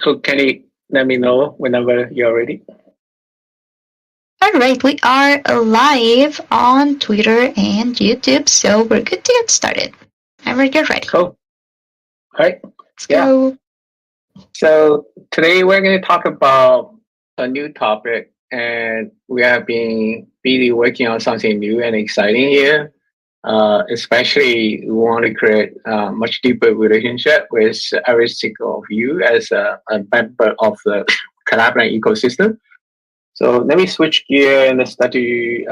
So can you let me know whenever you're ready? All right, we are live on Twitter and YouTube, so we're good to get started. Whenever you're ready, Cool. All right. let's Yeah. go. So today we're going to talk about a new topic, and we have been really working on something new and exciting here. Especially, we want to create a much deeper relationship with every single of you as a member of the Collab.Land ecosystem. So let me switch gear and start to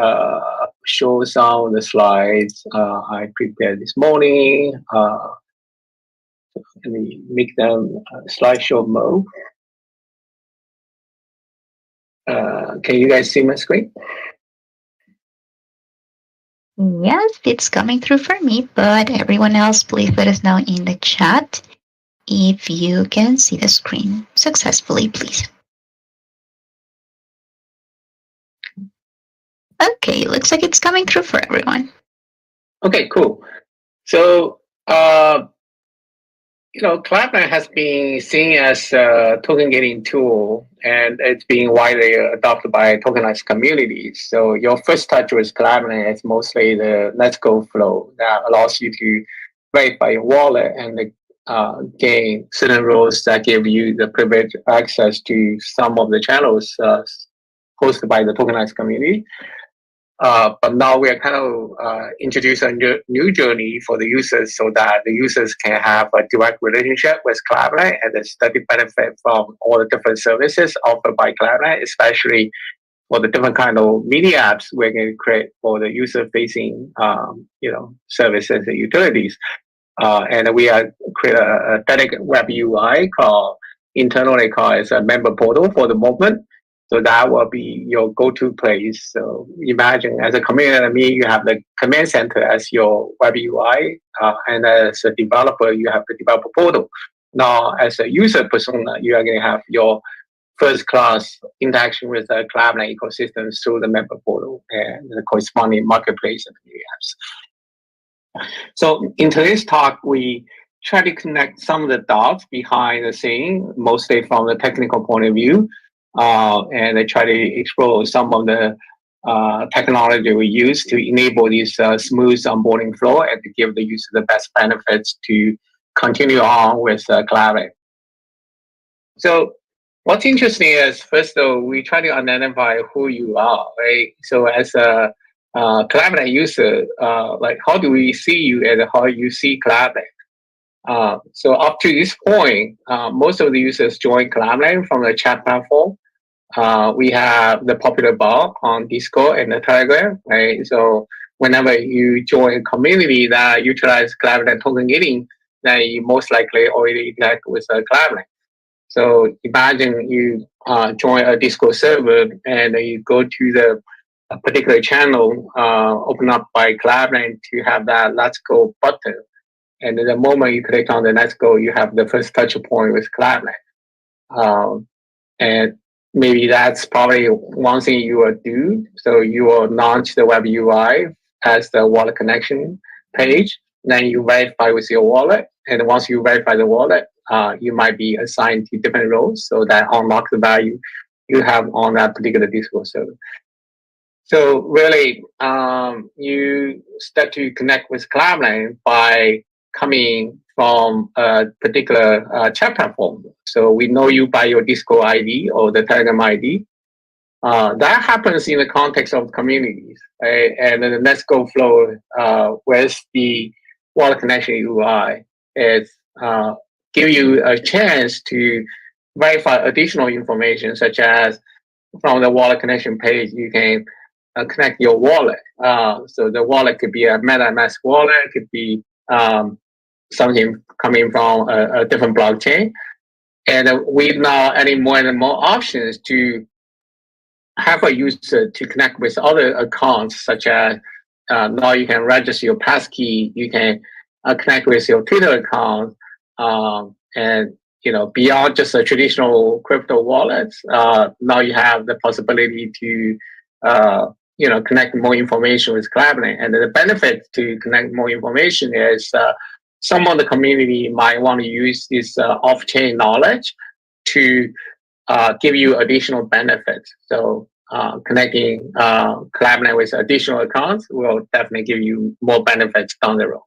show some of the slides I prepared this morning. Let me make them slideshow mode. Can you guys see my screen? Yes, it's coming through for me, but everyone else, please let us know in the chat if you can see the screen successfully, please. Okay, looks like it's coming through for everyone. Okay, cool. So, Collab.Land has been seen as a token getting tool, and it's being widely adopted by tokenized communities. So your first touch with Collab.Land is mostly the Let's Go flow that allows you to verify your wallet and gain certain rules that give you the privileged access to some of the channels hosted by the tokenized community. But now we are kind of introducing a new journey for the users so that the users can have a direct relationship with Collab.Land and study benefit from all the different services offered by Collab.Land, especially for the different kind of media apps we're going to create for the user-facing, services and utilities. And we are create a dedicated web UI internally called as a member portal for the moment. So that will be your go-to place. So imagine as a community admin, you have the command center as your web UI, and as a developer, you have the developer portal. Now, as a user persona, you are going to have your first-class interaction with the Collab.Land ecosystem through the member portal and the corresponding marketplace and media apps. So in today's talk, we try to connect some of the dots behind the scene, mostly from the technical point of view, and I try to explore some of the technology we use to enable this smooth onboarding flow and to give the user the best benefits to continue on with Collab.Land. So what's interesting is, first though, we try to identify who you are, right? So as a Collab.Land user, like how do we see you and how you see Collab.Land? So up to this point, most of the users join Collab.Land from the chat platform. We have the popular bar on Discord and the Telegram, right? So whenever you join a community that utilize Collab.Land token getting, then you most likely already interact with Collab.Land. So imagine you join a Discord server and you go to the particular channel open up by Collab.Land to have that Let's Go button. And the moment you click on the Let's Go, you have the first touch point with Collab.Land. And maybe that's probably one thing you will do. So you will launch the web UI as the wallet connection page. Then you verify with your wallet. And once you verify the wallet, you might be assigned to different roles so that unlock the value you have on that particular Discord server. So really, you start to connect with Collab.Land by coming from a particular chat platform. So we know you by your Discord ID or the Telegram ID. That happens in the context of communities, right? And then the Let's Go flow with the wallet connection UI is give you a chance to verify additional information, such as from the wallet connection page, you can connect your wallet. So the wallet could be a MetaMask wallet, it could be something coming from a different blockchain. And we now adding more and more options to have a user to connect with other accounts, such as now you can register your passkey, you can connect with your Twitter account, and beyond just a traditional crypto wallets, now you have the possibility to connect more information with Collab.Land. And the benefit to connect more information is some of the community might want to use this off-chain knowledge to give you additional benefits. So connecting Collab.Land with additional accounts will definitely give you more benefits down the road.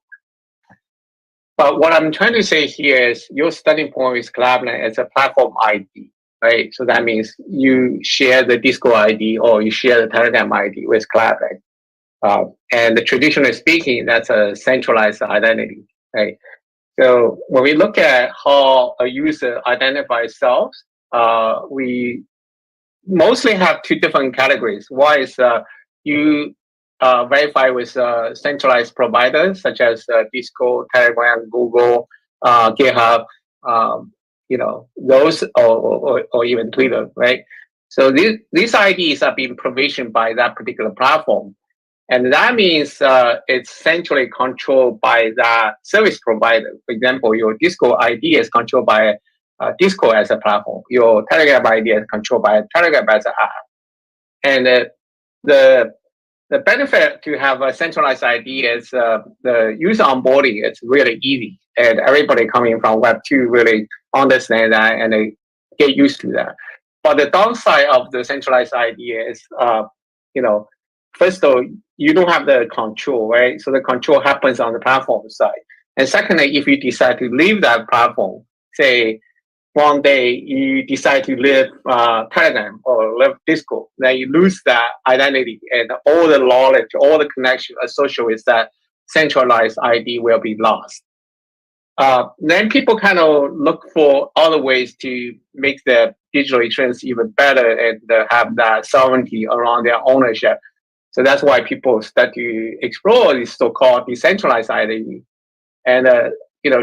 But what I'm trying to say here is your starting point with Collab.Land as a platform ID, right? So that means you share the Discord ID or you share the Telegram ID with Collab.Land. And traditionally speaking, that's a centralized identity, right? So when we look at how a user identifies self, we mostly have two different categories. One is you verify with centralized providers such as Discord, Telegram, Google, GitHub, those, or even Twitter, right? So these IDs are being provisioned by that particular platform. And that means it's centrally controlled by that service provider. For example, your Discord ID is controlled by Discord as a platform. Your Telegram ID is controlled by Telegram as an app. And the benefit to have a centralized ID is the user onboarding. It's really easy, and everybody coming from Web2 really understand that and they get used to that. But the downside of the centralized ID is, first of all, you don't have the control, right? So the control happens on the platform side. And secondly, if you decide to leave that platform, say one day you decide to leave Telegram or leave Discord, then you lose that identity and all the knowledge, all the connection associated with that centralized ID will be lost. Then people kind of look for other ways to make the digital experience even better and have that sovereignty around their ownership. So that's why people start to explore this so-called decentralized identity. And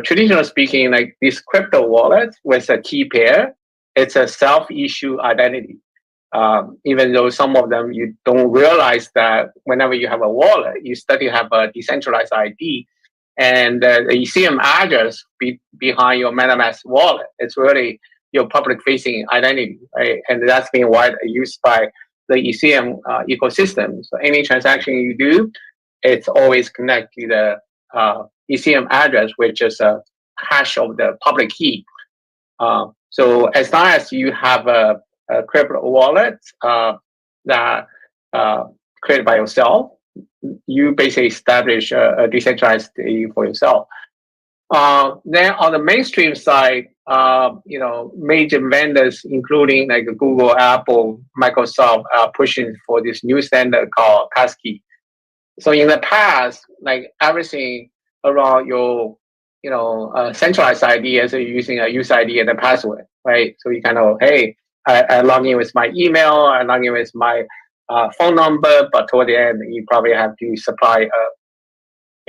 traditionally speaking, like this crypto wallet with a key pair, it's a self-issue identity. Even though some of them you don't realize that whenever you have a wallet, you start to have a decentralized ID, and the Ethereum address behind your MetaMask wallet. It's really your public-facing identity, right? And that's being widely used by the Ethereum ecosystem. So any transaction you do, it's always connect to the Ethereum address, which is a hash of the public key. So as long as you have a crypto wallet that created by yourself, you basically establish a decentralized ID for yourself. Then on the mainstream side, major vendors, including like Google, Apple, Microsoft, are pushing for this new standard called passkey. So in the past, like everything around your, centralized ID is using a user ID and a password, right? So you kind of, hey, I log in with my email, I log in with my phone number, but toward the end, you probably have to supply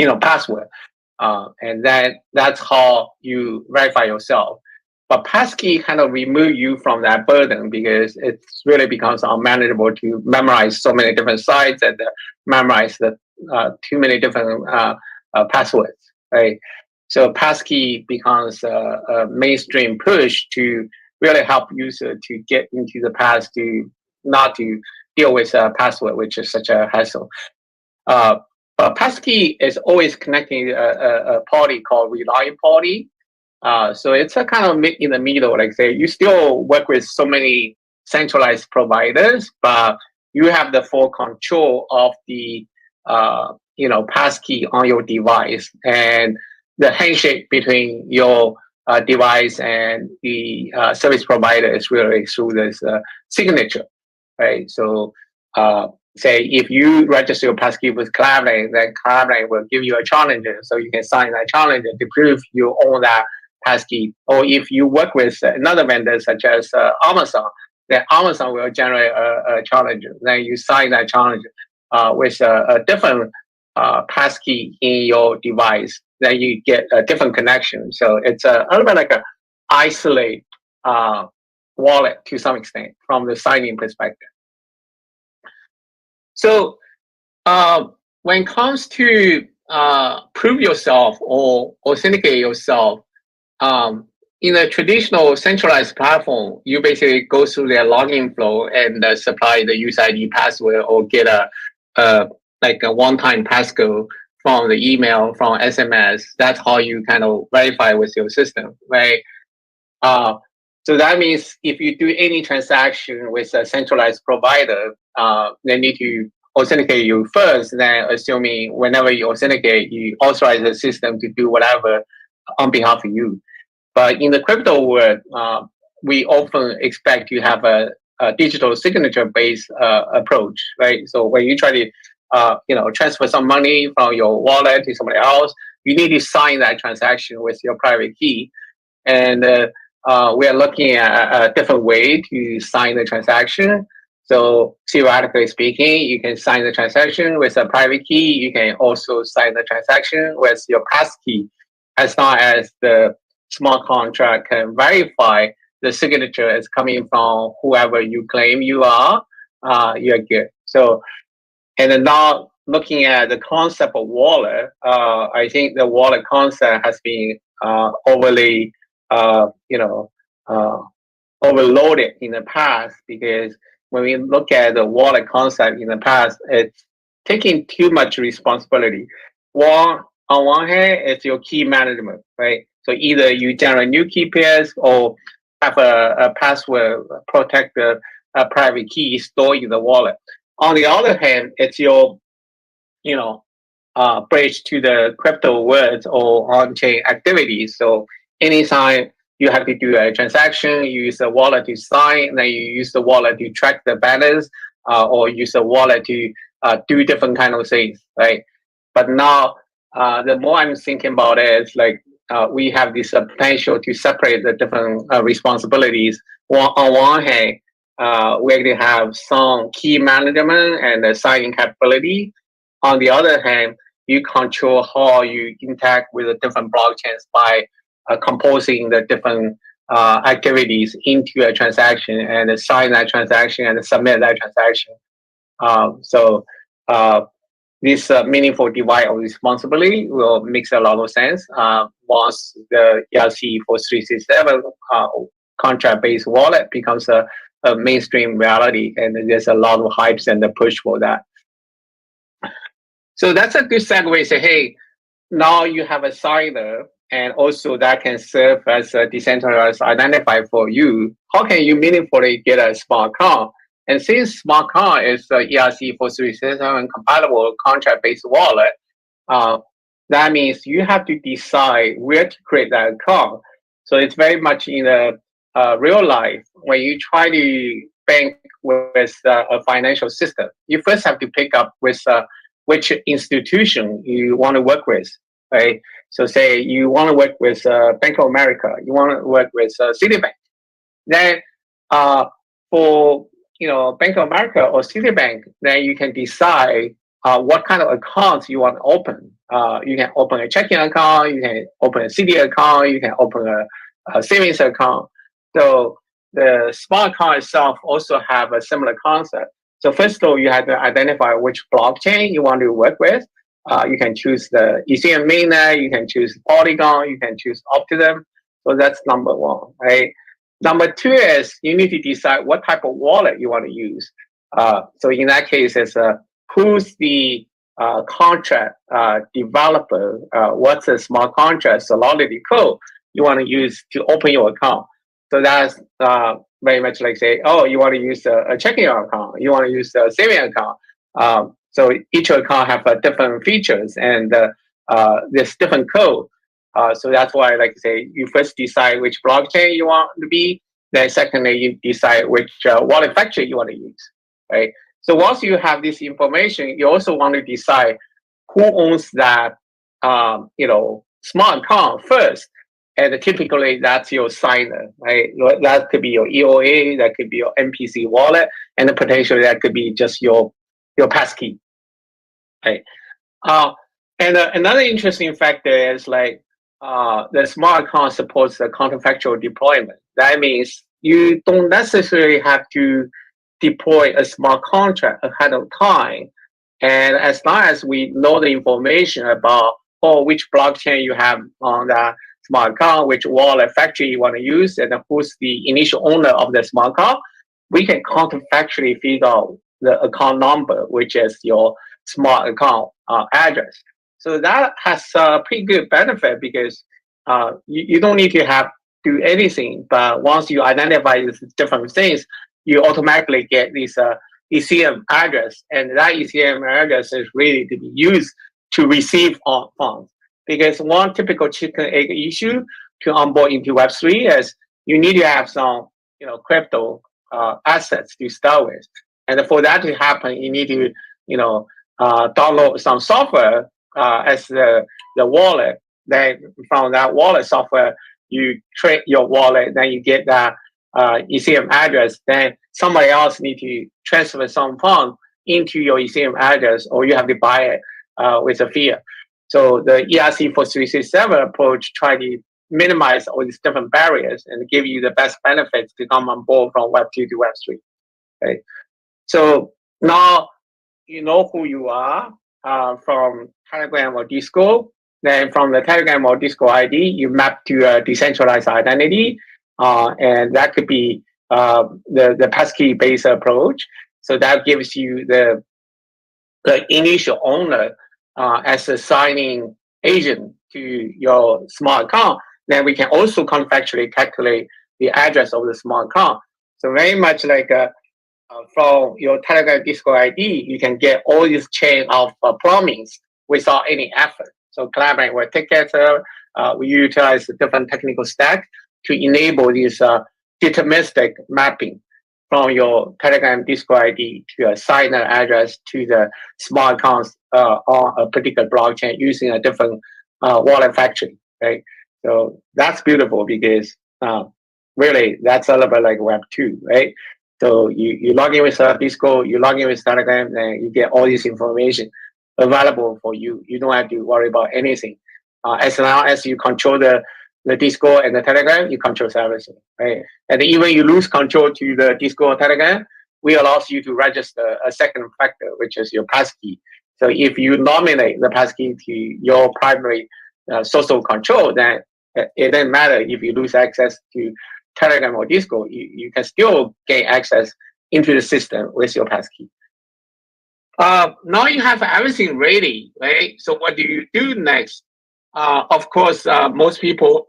a, password. And that's how you verify yourself. But passkey kind of remove you from that burden because it really becomes unmanageable to memorize so many different sites and memorize the too many different passwords, right? So passkey becomes a mainstream push to really help user to get into the past to not to deal with a password, which is such a hassle. But passkey is always connecting a party called relying party. So it's a kind of in the middle, like say you still work with so many centralized providers, but you have the full control of the passkey on your device, and the handshake between your device and the service provider is really through this signature, right? So say if you register your passkey with Collab.Land, then Collab.Land will give you a challenger, so you can sign that challenger to prove you own that passkey. Or if you work with another vendor such as Amazon, then Amazon will generate a challenger. Then you sign that challenger with a different passkey in your device. Then you get a different connection. So it's a little bit like an isolate wallet to some extent from the signing perspective. So when it comes to prove yourself or authenticate yourself, in a traditional centralized platform, you basically go through their login flow and supply the user ID password or get a one-time passcode from the email, from SMS. That's how you kind of verify with your system, right? So that means if you do any transaction with a centralized provider, they need to authenticate you first. Then, assuming whenever you authenticate, you authorize the system to do whatever on behalf of you. But in the crypto world, we often expect to have a digital signature-based approach, right? So when you try to, transfer some money from your wallet to somebody else, you need to sign that transaction with your private key, and we are looking at a different way to sign the transaction. So theoretically speaking, you can sign the transaction with a private key. You can also sign the transaction with your pass key, as long as the smart contract can verify the signature is coming from whoever you claim you are. You're good. So, and then now looking at the concept of wallet, I think the wallet concept has been overly, uh, you know, uh, overloaded in the past, because when we look at the wallet concept in the past, it's taking too much responsibility. One on one hand, it's your key management, right? So either you generate new key pairs or have a password protect the private key stored in the wallet. On the other hand, it's your you know bridge to the crypto world or on-chain activities. So anytime you have to do a transaction, you use a wallet to sign, then you use the wallet to track the balance, or use a wallet to do different kind of things, right? But now, the more I'm thinking about it, it's like we have this potential to separate the different responsibilities. On one hand, we actually have some key management and the signing capability. On the other hand, you control how you interact with the different blockchains by composing the different activities into a transaction and sign that transaction and submit that transaction. So this meaningful divide of responsibility will make a lot of sense once the ERC 4367 contract-based wallet becomes a mainstream reality, and there's a lot of hypes and the push for that. So that's a good segue. Say, hey, now you have a signer, and also that can serve as a decentralized identifier for you. How can you meaningfully get a smart contract? And since smart contract is ERC 4367 compatible contract-based wallet, uh, that means you have to decide where to create that account. So it's very much in the real life. When you try to bank with a financial system, you first have to pick up with which institution you want to work with, right? So say you want to work with Bank of America, you want to work with Citibank. Then for Bank of America or Citibank, then you can decide what kind of accounts you want to open. You can open a checking account, you can open a CD account, you can open a savings account. So the smart account itself also have a similar concept. So first of all, you have to identify which blockchain you want to work with. You can choose the Ethereum mainnet, you can choose Polygon, you can choose Optimism. So that's number one, right? Number two is you need to decide what type of wallet you want to use. So in that case, it's who's the contract developer, what's the smart contract solidity code you want to use to open your account. So that's very much like say, oh, you want to use a checking account, you want to use a saving account. So each account have different features, and there's different code. So that's why, like I say, you first decide which blockchain you want to be. Then secondly, you decide which wallet factory you want to use, right? So once you have this information, you also want to decide who owns that, smart account first. And typically that's your signer, right? That could be your EOA, that could be your MPC wallet, and then potentially that could be just your passkey, right? And another interesting factor is like the smart account supports the counterfactual deployment. That means you don't necessarily have to deploy a smart contract ahead of time. And as long as we know the information about which blockchain you have on that smart account, which wallet factory you want to use, and who's the initial owner of the smart account, we can counterfactually figure out the account number, which is your smart account address. So that has a pretty good benefit because you don't need to have do anything, but once you identify these different things, you automatically get this ECM address, and that ECM address is ready to be used to receive funds. Because one typical chicken egg issue to onboard into Web3 is you need to have some, crypto assets to start with, and for that to happen, you need to, download some software as the wallet. Then from that wallet software, you trade your wallet, then you get that Ethereum address. Then somebody else need to transfer some fund into your Ethereum address, or you have to buy it with a fiat. So the ERC for 367 approach try to minimize all these different barriers and give you the best benefits to come on board from Web 2 to Web 3. Okay. So now you know who you are from Telegram or Discord. Then from the Telegram or Discord ID, you map to a decentralized identity, and that could be the passkey-based approach. So that gives you the initial owner as a signing agent to your smart account. Then we can also contractually calculate the address of the smart account. So very much like from your Telegram Discord ID, you can get all this chain of plumbings without any effort. So Collab.Land will take care. We utilize a different technical stack to enable this deterministic mapping from your Telegram Discord ID to assign an address to the smart accounts on a particular blockchain using a different wallet factory, right? So that's beautiful because really that's all about like Web 2, right? So you log in with Discord, you log in with Telegram, and you get all this information available for you. You don't have to worry about anything. As long as you control the Discord and the Telegram, you control everything, right? And even you lose control to the Discord or Telegram, we allows you to register a second factor, which is your passkey. So if you nominate the passkey to your primary source of control, then it doesn't matter if you lose access to Telegram or Discord, you can still gain access into the system with your passkey. Now you have everything ready, right? So what do you do next? Of course, most people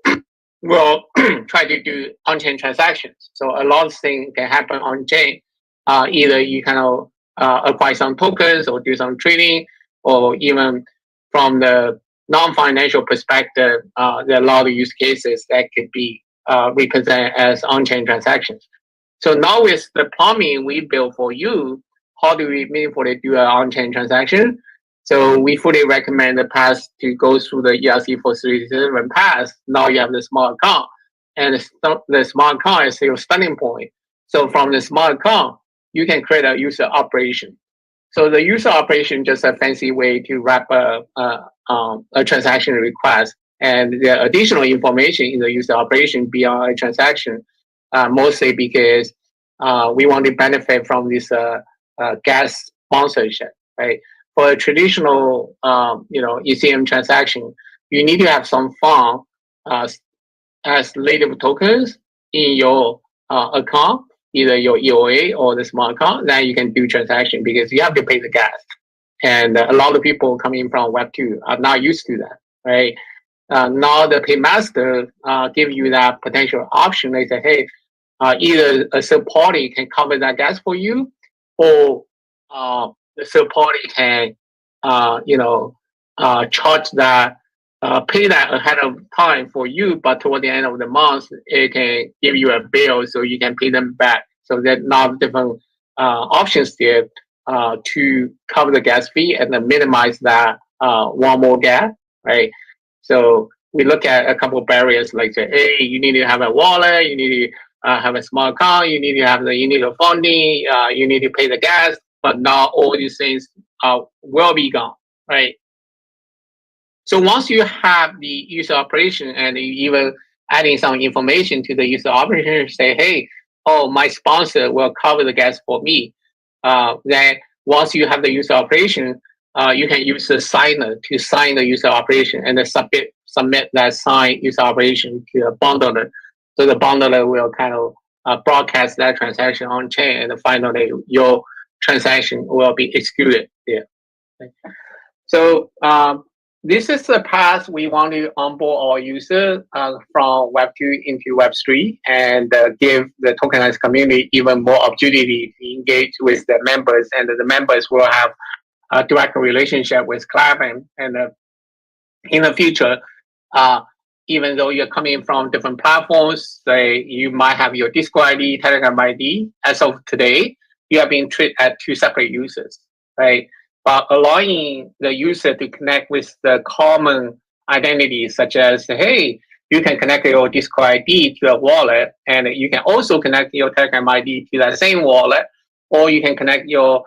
will try to do on-chain transactions. So a lot of things can happen on-chain. Either you kind of acquire some tokens or do some trading, or even from the non-financial perspective, there are a lot of use cases that could be represented as on-chain transactions. So now with the plumbing we built for you, how do we meaningfully do an on-chain transaction? So we fully recommend the path to go through the ERC for 367 path. Now you have the smart account, and the smart account is your starting point. So from the smart account, you can create a user operation. So the user operation is just a fancy way to wrap a transaction request, and the additional information in the user operation beyond a transaction, mostly because we want to benefit from this gas sponsorship, right? For a traditional, Ethereum transaction, you need to have some fund as native tokens in your account, either your EOA or the smart account. Then you can do transaction because you have to pay the gas. And a lot of people coming from Web 2 are not used to that, right? Now the paymaster give you that potential option. They say, hey, either a third party can cover that gas for you, or the third party can, charge that, pay that ahead of time for you, but toward the end of the month, it can give you a bill so you can pay them back. So there's not different options there to cover the gas fee and then minimize that one more gas, right? So we look at a couple of barriers, like say, hey, you need to have a wallet, you need to have a small account, you need to have the initial funding, you need to pay the gas, but not all these things will be gone, right? So once you have the user operation and you even adding some information to the user operation, say, hey, oh, my sponsor will cover the gas for me. Then once you have the user operation, you can use the signer to sign the user operation and then submit that signed user operation to a bundler. So the bundler will kind of broadcast that transaction on chain, and finally your transaction will be executed there. So This is the path we want to onboard our user from Web 2 into Web 3 and give the tokenized community even more opportunity to engage with the members, and the members will have a direct relationship with Collab.Land. And in the future, uh, even though you're coming from different platforms, say you might have your Discord ID, Telegram ID. As of today, you are being treated as two separate users, right? But allowing the user to connect with the common identities, such as, hey, you can connect your Discord ID to a wallet, and you can also connect your Telegram ID to that same wallet, or you can connect your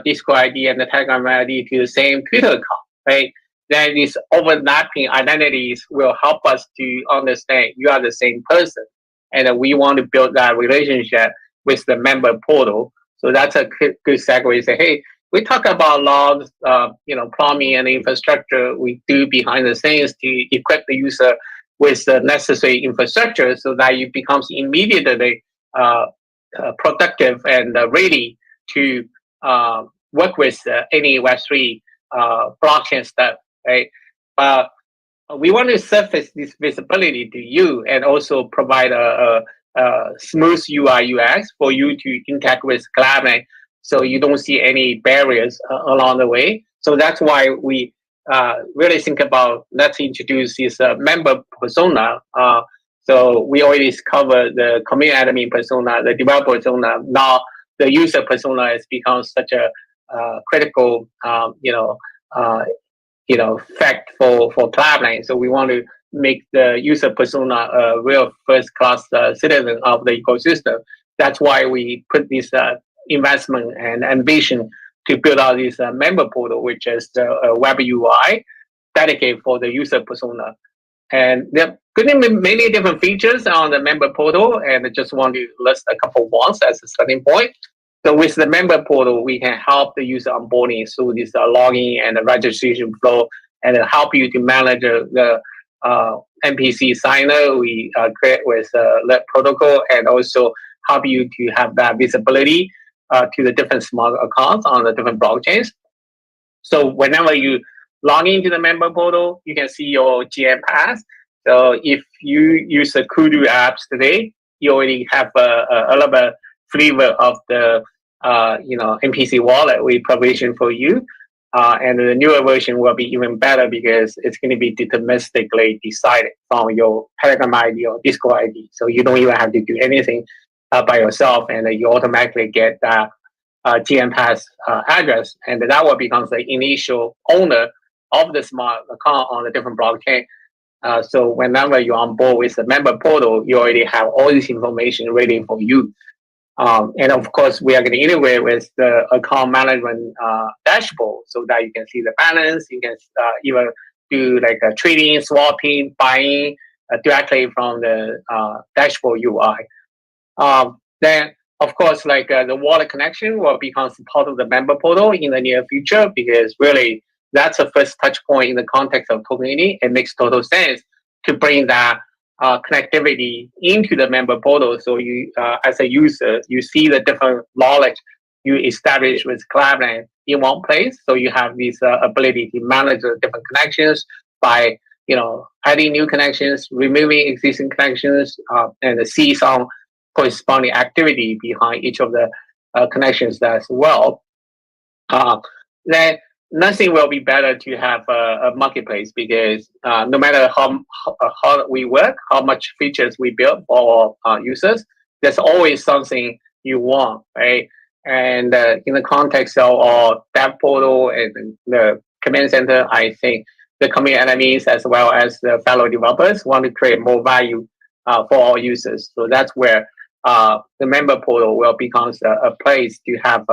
Discord ID and the Telegram ID to the same Twitter account, right? Then these overlapping identities will help us to understand you are the same person. And we want to build that relationship with the member portal. So that's a good segue. Say, hey, we talk about logs, plumbing and infrastructure we do behind the scenes to equip the user with the necessary infrastructure so that it becomes immediately productive and ready to work with any Web3 blockchain stuff, right? But we want to surface this visibility to you and also provide a smooth UI UX for you to interact with Collab.Land, so you don't see any barriers along the way. So that's why we really think about, let's introduce this member persona. So we already covered the community admin persona, the developer persona. Now the user persona has become such a critical, fact for Collab.Land. So we want to make the user persona a real first class citizen of the ecosystem. That's why we put this investment and ambition to build out this member portal, which is the web UI dedicated for the user persona. And there are going to be many different features on the member portal, and I just want to list a couple ones as a starting point. So with the member portal, we can help the user onboarding through this login and the registration flow, and help you to manage the NPC signer we create with the protocol, and also help you to have that visibility to the different smart accounts on the different blockchains. So whenever you log into the member portal, you can see your GM pass. So if you use the Kudu apps today, you already have a little bit flavor of the NPC wallet we provision for you. And the newer version will be even better because it's going to be deterministically decided from your Telegram ID or Discord ID. So you don't even have to do anything by yourself, and you automatically get that GM Pass address, and that will become the initial owner of the smart account on a different blockchain. So whenever you're on board with the member portal, you already have all this information ready for you. And of course, we are going to integrate with the account management dashboard so that you can see the balance. You can even do like a trading, swapping, buying directly from the dashboard UI. Then, of course, like the wallet connection will become part of the member portal in the near future, because really that's the first touch point in the context of tokenity. It makes total sense to bring that connectivity into the member portal. So you, as a user, you see the different knowledge you establish with Collab.Land in one place. So you have this ability to manage the different connections by adding new connections, removing existing connections, and see some corresponding activity behind each of the connections as well. Then nothing will be better to have a marketplace, because no matter how hard we work, how much features we build for our users, there's always something you want, right? And in the context of our dev portal and the command center, I think the community enemies as well as the fellow developers want to create more value for our users. So that's where the member portal will become a place to have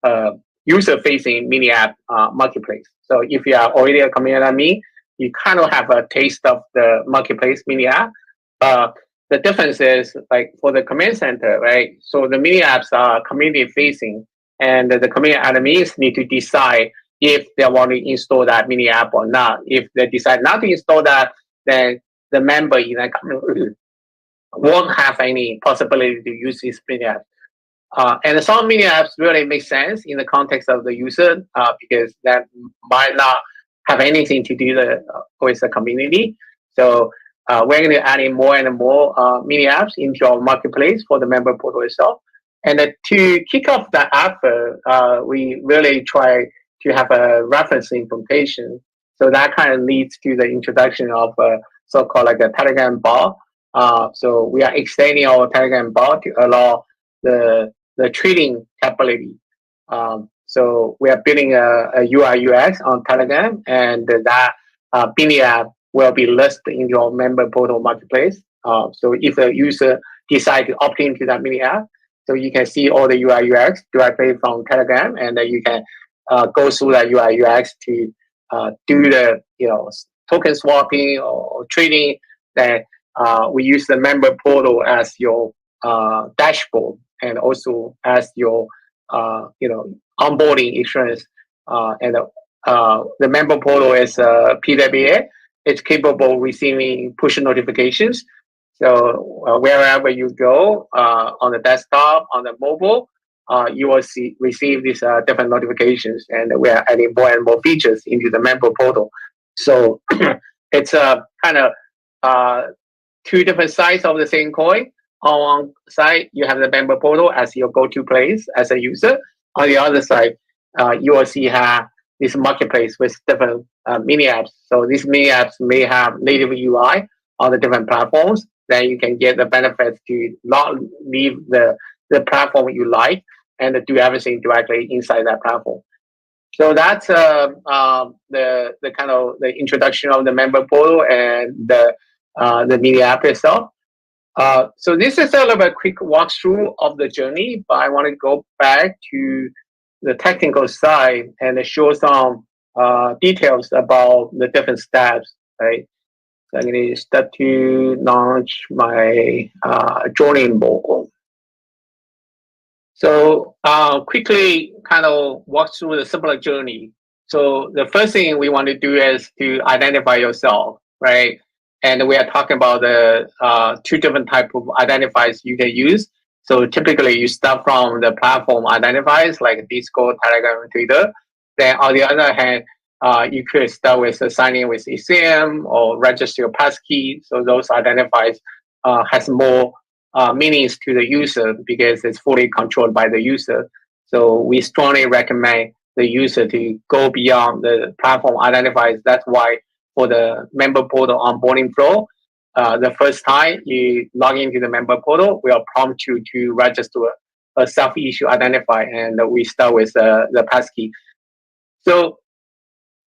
a user-facing mini app marketplace. So if you are already a community admin, you kind of have a taste of the marketplace mini app. The difference is, like for the command center, right? So the mini apps are community-facing, and the community admins need to decide if they want to install that mini app or not. If they decide not to install that, then the member in that community won't have any possibility to use this mini app. And some mini apps really make sense in the context of the user because that might not have anything to do with the community. So we're going to add in more and more mini apps into our marketplace for the member portal itself. And to kick off the effort, we really try to have a reference implementation. So that kind of leads to the introduction of so-called like a Telegram bot. So we are extending our Telegram bot to allow the trading capability. So we are building a UI UX on Telegram, and that mini app will be listed in your member portal marketplace. So if a user decide to opt into that mini app, so you can see all the UI UX directly from Telegram, and then you can go through that UI UX to do the token swapping or trading. Then we use the member portal as your dashboard and also as your onboarding experience. And the member portal is PWA. It's capable of receiving push notifications. So wherever you go on the desktop, on the mobile, you will receive these different notifications, and we are adding more and more features into the member portal. So it's a kind of two different sides of the same coin. On one side, you have the member portal as your go-to place as a user. On the other side, you will see this marketplace with different mini apps. So these mini apps may have native UI on the different platforms. Then you can get the benefits to not leave the platform you like and do everything directly inside that platform. So that's the kind of the introduction of the member portal and the mini app itself. So this is a little bit quick walkthrough of the journey, but I want to go back to the technical side and show some details about the different steps, right? So I'm going to start to launch my joining board. So quickly kind of walk through the simpler journey. So the first thing we want to do is to identify yourself, right? And we are talking about the two different types of identifiers you can use. So typically you start from the platform identifiers like Discord, Telegram, and Twitter. Then on the other hand, you could start with signing with Ethereum or register your passkey. So those identifiers has more meanings to the user because it's fully controlled by the user. So we strongly recommend the user to go beyond the platform identifiers. That's why for the member portal onboarding flow, the first time you log into the member portal, we'll prompt you to register a self-issue identifier, and we start with the passkey. So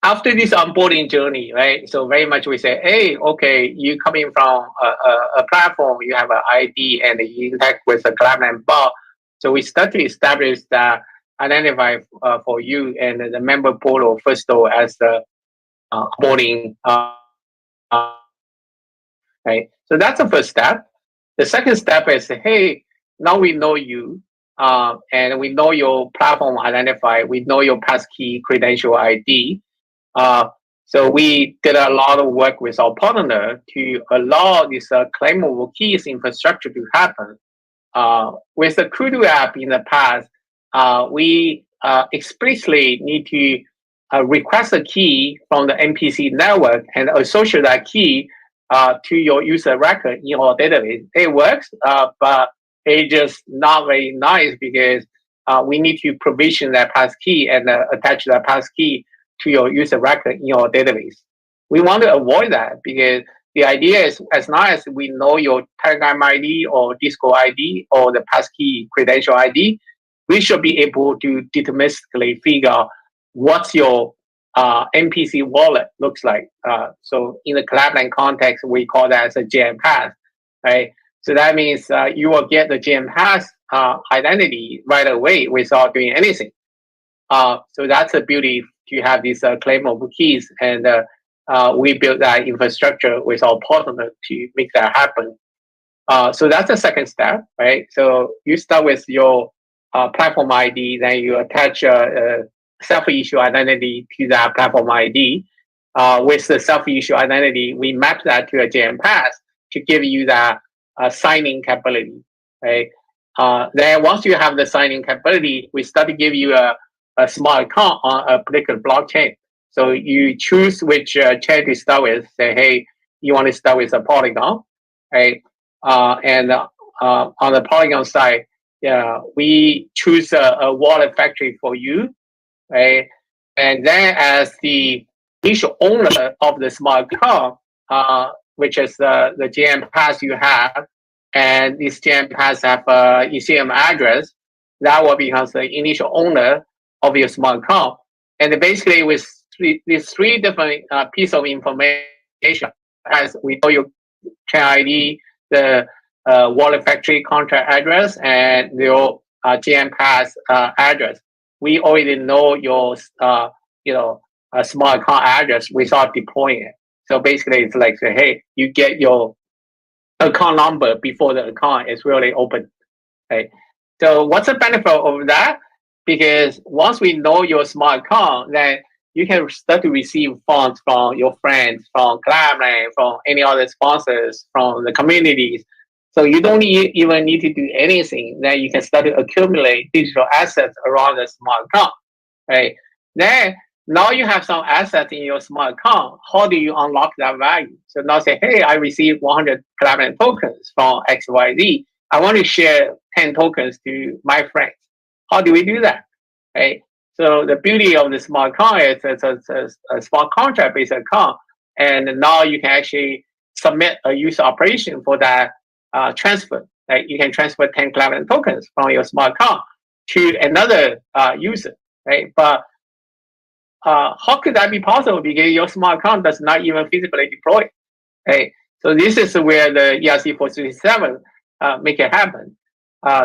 after this onboarding journey, right? So very much we say, hey, okay, you coming from a platform, you have an ID, and you interact with a Collab.Land bot. So we start to establish that identifier for you and the member portal first of all as the onboarding. Right. So that's the first step. The second step is, hey, now we know you, and we know your platform identifier. We know your passkey credential ID. So we did a lot of work with our partner to allow this claimable keys infrastructure to happen. With the Kudu app in the past, we explicitly need to request a key from the MPC network and associate that key to your user record in our database. It works, but it's just not very nice because we need to provision that passkey and attach that passkey to your user record in your database. We want to avoid that because the idea is as long as we know your Telegram ID or Discord ID or the passkey credential ID, we should be able to deterministically figure out what's your MPC wallet looks like. So in the Collab.Land context, we call that as a GM pass, right? So that means you will get the GM pass identity right away without doing anything. So that's the beauty to have these claimable keys, and we built that infrastructure with our partner to make that happen. So that's the second step, right? So you start with your platform ID, then you attach a self-issue identity to that platform ID. With the self-issue identity, we map that to a JM pass to give you that signing capability, right? Then once you have the signing capability, we start to give you a small account on a particular blockchain. So you choose which chain to start with. Say, hey, you want to start with a Polygon, right? And on the Polygon side, yeah, we choose a wallet factory for you, right? And then as the initial owner of the smart account, which is the GM pass you have, and this GM pass have a Ethereum address, that will become the initial owner of your smart account. And basically with these three different pieces of information, as we know your chain ID, the wallet factory contract address, and your GM pass address. We already know your smart account address without deploying it. So basically, it's like say, hey, you get your account number before the account is really open. Right? So what's the benefit of that? Because once we know your smart account, then you can start to receive funds from your friends, from Collab.Land, from any other sponsors, from the communities. So you don't even need to do anything. Then you can start to accumulate digital assets around the smart account, right? Then now you have some assets in your smart account. How do you unlock that value? So now say, hey, I received 100 Collab.Land tokens from XYZ. I want to share 10 tokens to my friends. How do we do that? Right? So the beauty of the smart account is it's a smart contract based account. And now you can actually submit a user operation for that transfer. Right? You can transfer 10 Collab.Land tokens from your smart account to another user. Right? But how could that be possible? Because your smart account does not even physically deploy. Right? So this is where the ERC-437 make it happen.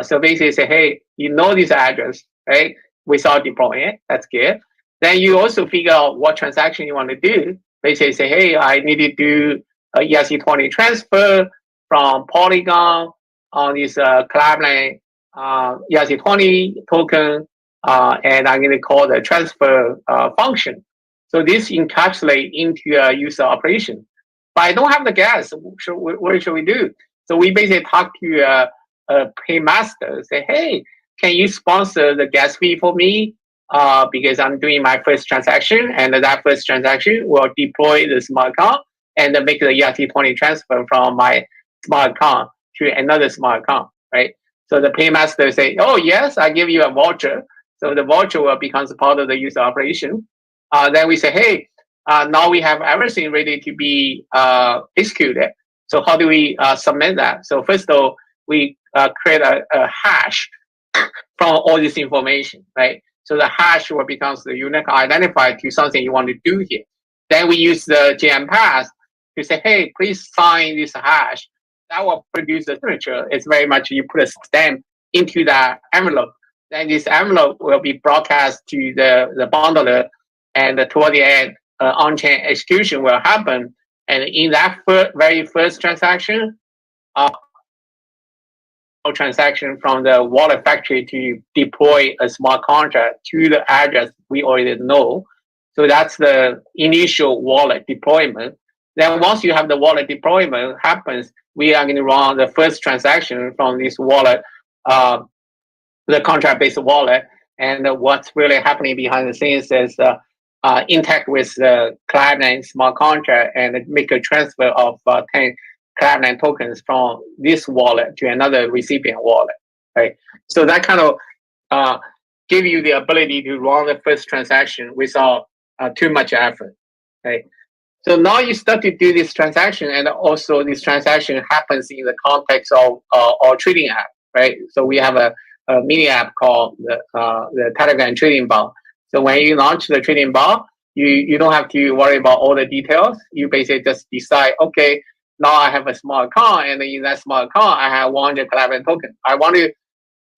So basically say, hey, you know this address, right? Without deploying it, that's good. Then you also figure out what transaction you want to do. Basically say, hey, I need to do a ERC-20 transfer from Polygon on this Collab.Land ERC-20 token, and I'm going to call the transfer function. So this encapsulates into a user operation. But I don't have the gas. What should we do? So we basically talk to a paymaster, say, hey, can you sponsor the gas fee for me? Because I'm doing my first transaction, and that first transaction will deploy the smart account and then make the ERC-20 transfer from my smart account to another smart account, right? So the paymaster say, oh, yes, I give you a voucher. So the voucher will become part of the user operation. Then we say, hey, now we have everything ready to be executed. So how do we submit that? So first of all, we create a hash from all this information, right? So the hash will become the unique identifier to something you want to do here. Then we use the GM pass to say, hey, please sign this hash. That will produce a signature. It's very much you put a stamp into that envelope. Then this envelope will be broadcast to the bundler, and toward the end, on-chain execution will happen. And in that very first transaction, transaction from the wallet factory to deploy a smart contract to the address we already know. So that's the initial wallet deployment. Then once you have the wallet deployment happens, we are going to run the first transaction from this wallet, the contract-based wallet. And what's really happening behind the scenes is interact with the Collab.Land smart contract and make a transfer of 10 Collab.Land tokens from this wallet to another recipient wallet, right? So that kind of give you the ability to run the first transaction without too much effort, right? So now you start to do this transaction, and also this transaction happens in the context of our trading app, right? So we have a mini app called the Telegram trading bar. So when you launch the trading bar, you don't have to worry about all the details. You basically just decide, okay, now I have a small account, and in that small account, I have 100 Collab.Land tokens. I want to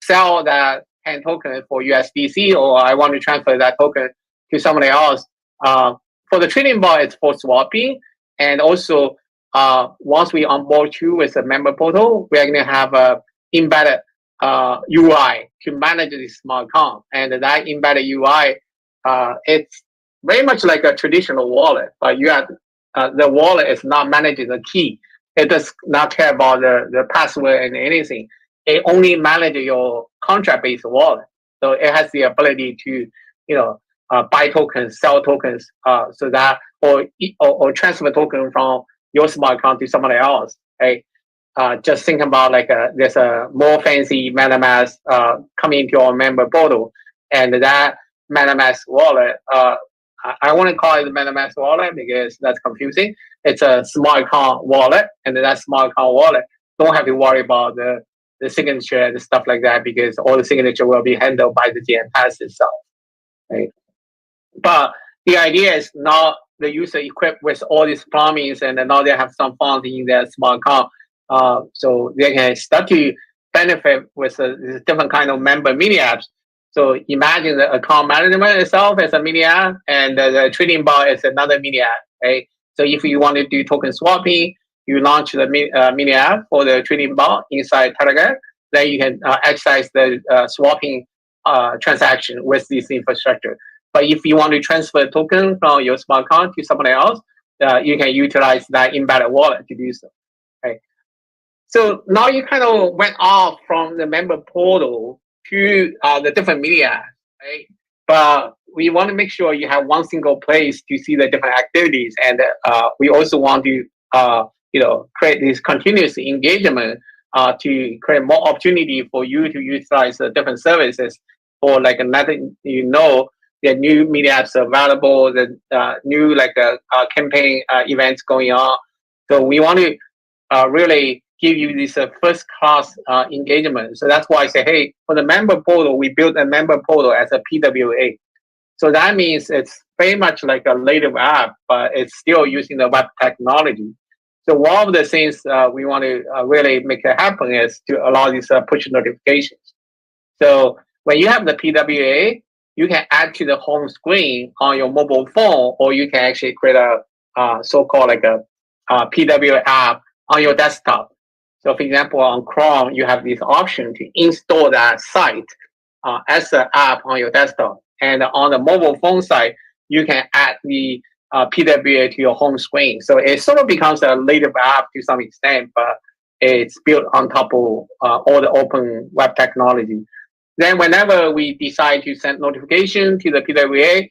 sell that 10 tokens for USDC, or I want to transfer that token to somebody else. For the trading bar, it's for swapping. And also, once we onboard you with a member portal, we're going to have a embedded UI to manage this small account. And that embedded UI, it's very much like a traditional wallet, but you have the wallet is not managing the key. It does not care about the password and anything. It only manages your contract-based wallet. So it has the ability to, buy tokens, sell tokens, so that or transfer token from your smart account to somebody else. Right? Just think about like there's a more fancy MetaMask coming into your member portal, and that MetaMask wallet. I wouldn't call it the MetaMask wallet because that's confusing. It's a smart account wallet, and that smart account wallet don't have to worry about the signature and stuff like that because all the signature will be handled by the GM Pass itself. Right? But the idea is now the user equipped with all these plumbings, and now they have some funds in their smart account, so they can start to benefit with a different kind of member mini apps. So imagine the account management itself as a mini app, and the trading bar is another mini app, right? So if you want to do token swapping, you launch the mini app for the trading bar inside Telegram. Then you can exercise the swapping transaction with this infrastructure. But if you want to transfer a token from your smart account to somebody else, you can utilize that embedded wallet to do so. Right. So now you kind of went off from the member portal to the different media, right? But we want to make sure you have one single place to see the different activities, and we also want to create this continuous engagement to create more opportunity for you to utilize the different services for like letting you know the new media apps available, the new campaign events going on. So we want to really give you this first class engagement. So that's why I say, hey, for the member portal, we built a member portal as a PWA. So that means it's very much like a native app, but it's still using the web technology. So one of the things we want to really make it happen is to allow these push notifications. So when you have the PWA, you can add to the home screen on your mobile phone, or you can actually create a so-called like a PWA app on your desktop. So for example, on Chrome, you have this option to install that site as an app on your desktop. And on the mobile phone side, you can add the PWA to your home screen. So it sort of becomes a native app to some extent, but it's built on top of all the open web technology. Then whenever we decide to send notification to the PWA,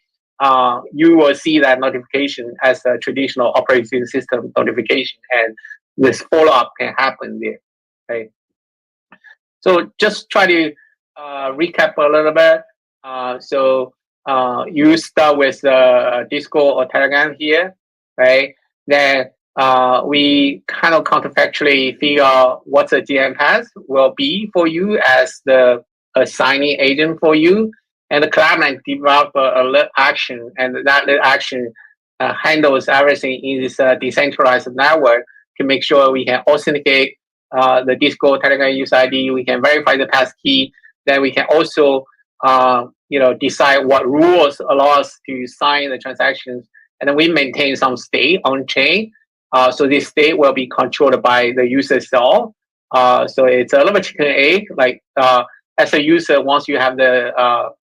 you will see that notification as a traditional operating system notification, and this follow-up can happen there. Okay. So just try to recap a little bit. So you start with Discord or Telegram here, right? Then we kind of counterfactually figure out what the GM path will be for you as the assigning agent for you, and the Collab.Land develop a lit action, and that lit action handles everything in this decentralized network to make sure we can authenticate the Discord Telegram user ID, we can verify the passkey, then we can also decide what rules allow us to sign the transactions, and then we maintain some state on chain. So this state will be controlled by the user itself. So it's a little bit chicken and egg. Like as a user, once you have the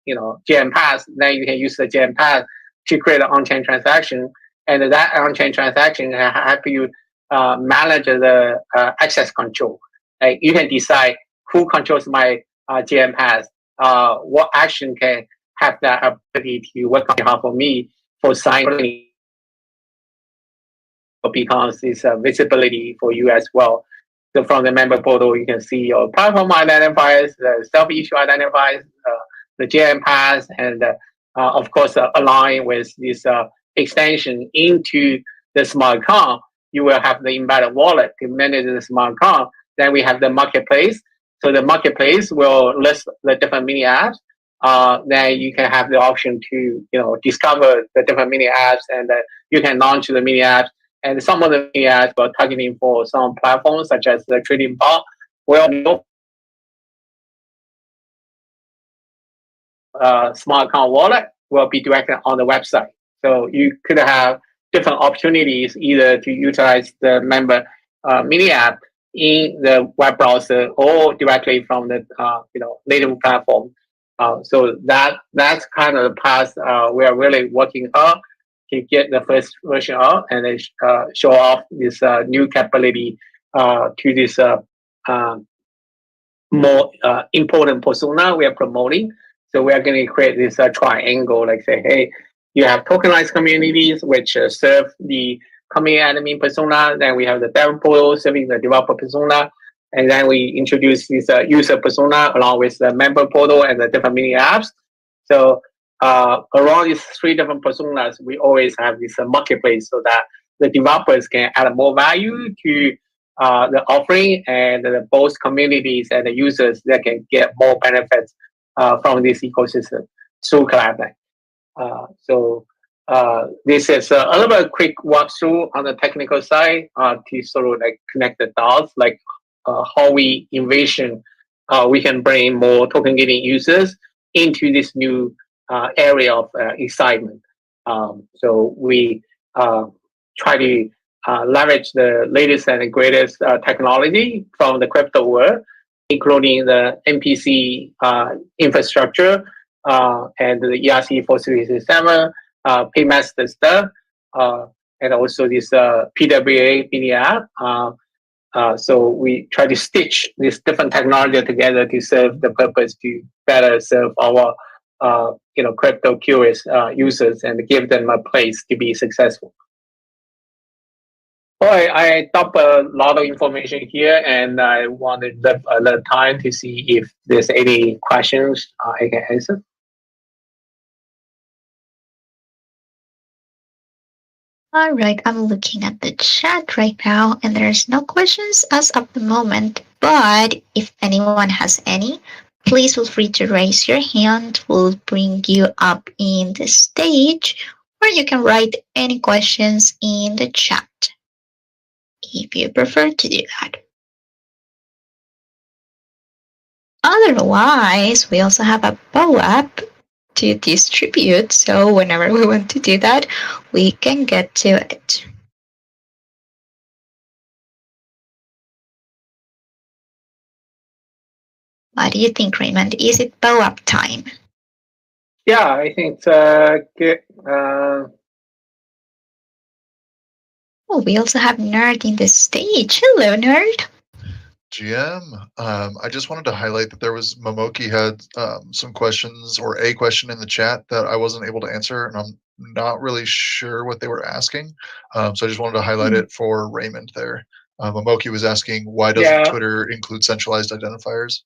GM pass, then you can use the GM pass to create an on-chain transaction, and that on-chain transaction have to manage the access control. Like you can decide who controls my GM pass, what action can have that ability to work on behalf of me for signing, becomes this visibility for you as well. So from the member portal, you can see your platform identifiers, the self-issue identifiers, the GM pass, and of course align with this extension into the smart account. You will have the embedded wallet to manage the smart account. Then we have the marketplace. So the marketplace will list the different mini apps. Then you can have the option to discover the different mini apps, and you can launch the mini apps. And some of the mini apps we're targeting for some platforms such as the trading bar will smart account wallet will be directed on the website. So you could have different opportunities either to utilize the member mini app in the web browser or directly from the native platform. So that's kind of the path we are really working on to get the first version out, and then show off this new capability to this more important persona we are promoting. So we are going to create this triangle, like say, hey, you have tokenized communities which serve the community admin persona. Then we have the dev portal serving the developer persona. And then we introduce this user persona along with the member portal and the different mini apps. So around these three different personas, we always have this marketplace so that the developers can add more value to the offering, and both communities and the users that can get more benefits from this ecosystem through Collab.Land. This is a little bit quick walkthrough on the technical side to sort of like connect the dots, like how we envision we can bring more token getting users into this new area of excitement. So we try to leverage the latest and greatest technology from the crypto world, including the MPC infrastructure and the ERC 4367, paymaster stuff, and also this PWA mini app. So we try to stitch this different technology together to serve the purpose to better serve our crypto curious users and give them a place to be successful. All right, I dumped a lot of information here, and I wanted a little time to see if there's any questions I can answer. All right, I'm looking at the chat right now, and there's no questions as of the moment. But if anyone has any, please feel free to raise your hand. We'll bring you up in the stage, or you can write any questions in the chat if you prefer to do that. Otherwise, we also have a bow up to distribute, so whenever we want to do that, we can get to it. What do you think, Raymond? Is it bow up time? Yeah, I think it's good. Oh, we also have Nerd in the stage. Hello, Nerd. GM, I just wanted to highlight that there was Momoki had some questions or a question in the chat that I wasn't able to answer, and I'm not really sure what they were asking. So I just wanted to highlight it for Raymond there. Momoki was asking, why doesn't Twitter include centralized identifiers?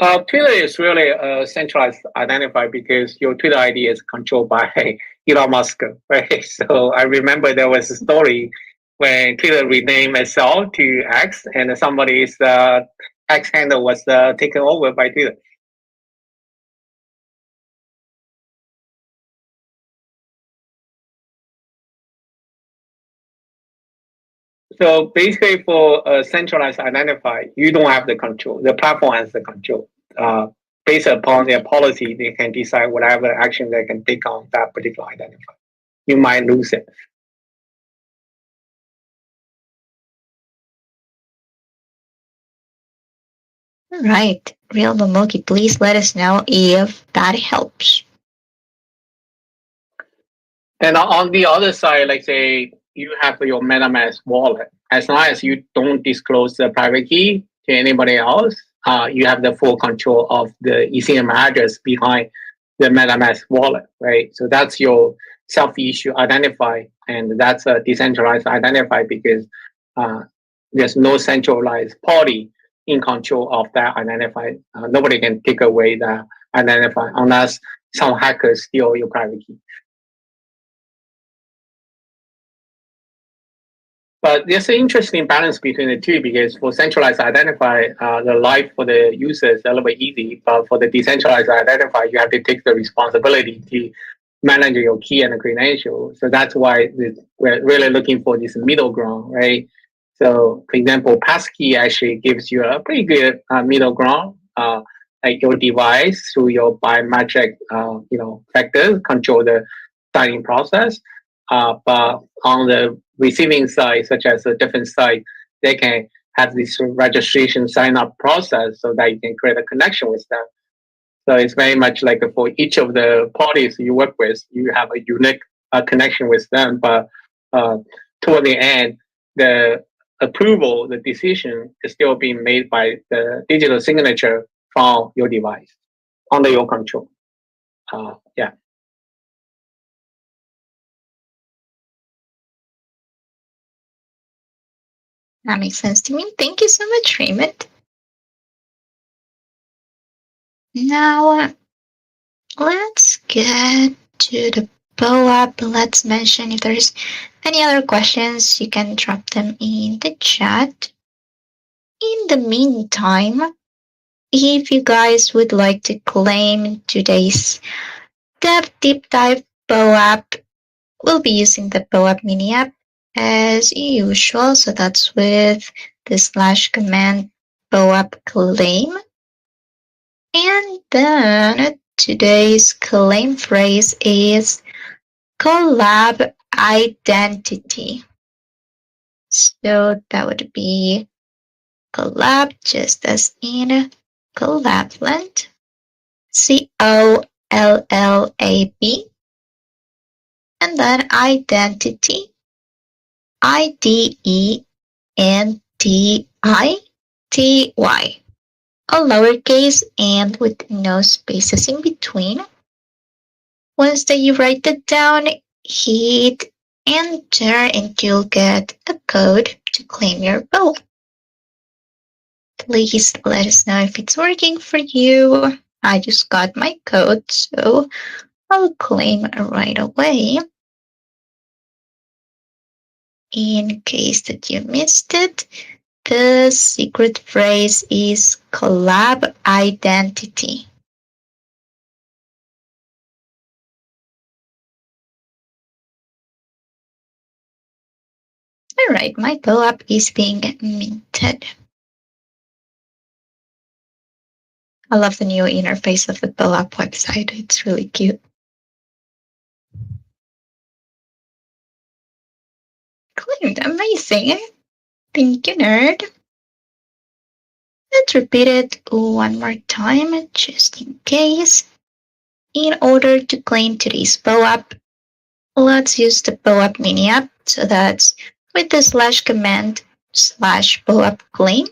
Twitter is really a centralized identifier because your Twitter ID is controlled by Elon Musk, right? So I remember there was a story when Twitter renamed itself to X, and somebody's X handle was taken over by Twitter. So basically, for a centralized identifier, you don't have the control. The platform has the control. Based upon their policy, they can decide whatever action they can take on that particular identifier. You might lose it. Right. Real Momoki, please let us know if that helps. And on the other side, like say you have your MetaMask wallet. As long as you don't disclose the private key to anybody else, you have the full control of the Ethereum address behind the MetaMask wallet, right? So that's your self-issue identifier, and that's a decentralized identifier because there's no centralized party in control of that identifier. Nobody can take away that identifier unless some hackers steal your private key. But there's an interesting balance between the two because for centralized identifier, the life for the user is a little bit easy. But for the decentralized identifier, you have to take the responsibility to manage your key and the credential. So that's why we're really looking for this middle ground, right? So, for example, passkey actually gives you a pretty good middle ground. Like your device through your biometric, factors control the signing process. But on the receiving side, such as a different site, they can have this registration sign up process so that you can create a connection with them. So it's very much like for each of the parties you work with, you have a unique connection with them. But toward the end, the approval, the decision is still being made by the digital signature from your device under your control. Yeah. That makes sense to me. Thank you so much, Raymond. Now, let's get to the POAP. Let's mention if there's any other questions, you can drop them in the chat. In the meantime, if you guys would like to claim today's Dev Deep Dive POAP, we'll be using the POAP mini app as usual. So that's with the / command POAP claim. And then today's claim phrase is collab identity. So that would be collab just as in Collab.Land. COLLAB. And then identity. IDENTITY. All lowercase and with no spaces in between. Once that you write it down, hit enter and you'll get a code to claim your bill. Please let us know if it's working for you. I just got my code, so I'll claim right away. In case that you missed it, the secret phrase is collab identity. All right, my POAP is being minted. I love the new interface of the POAP website. It's really cute. Claimed, amazing. Thank you, nerd. Let's repeat it one more time, just in case. In order to claim today's POAP, let's use the POAP mini app. So that's with the / command / POAP claim.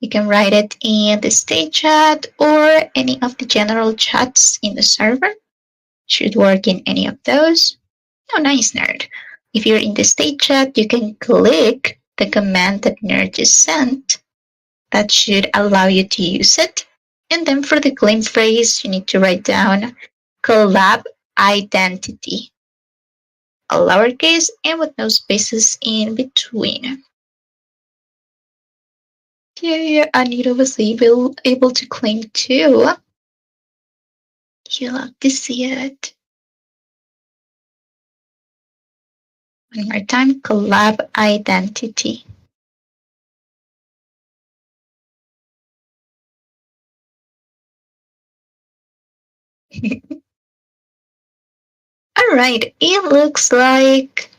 You can write it in the state chat or any of the general chats in the server. Should work in any of those. Oh, nice, nerd. If you're in the state chat, you can click the command that nerd just sent. That should allow you to use it. And then for the claim phrase, you need to write down collab identity. All lowercase and with no spaces in between. Yeah, Anita was able to claim too. You love to see it. One more time, collab identity. All right, it looks like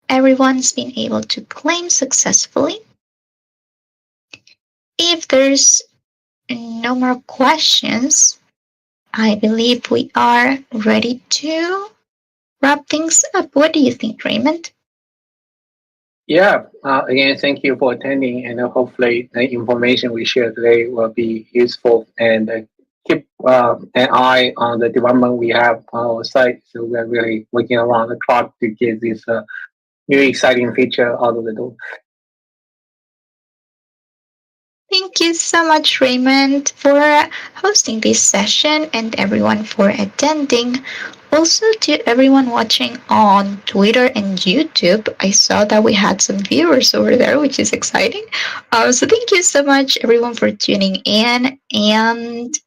everyone's been able to claim successfully. If there's no more questions, I believe we are ready to wrap things up. What do you think, Raymond? Yeah. Again, thank you for attending, and hopefully the information we share today will be useful. And keep an eye on the development we have on our site. So we're really working around the clock to get this new exciting feature out of the door. Thank you so much, Raymond, for hosting this session and everyone for attending. Also, to everyone watching on Twitter and YouTube, I saw that we had some viewers over there, which is exciting. So, thank you so much, everyone, for tuning in. And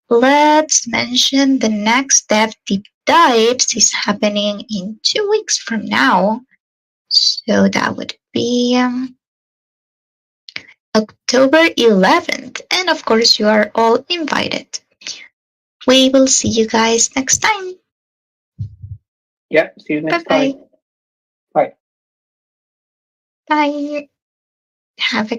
let's mention the next Dev Deep Dives is happening in 2 weeks from now. So, that would be October 11th. And of course, you are all invited. We will see you guys next time. Yeah. See you next Bye-bye. time. Bye. Bye. Have a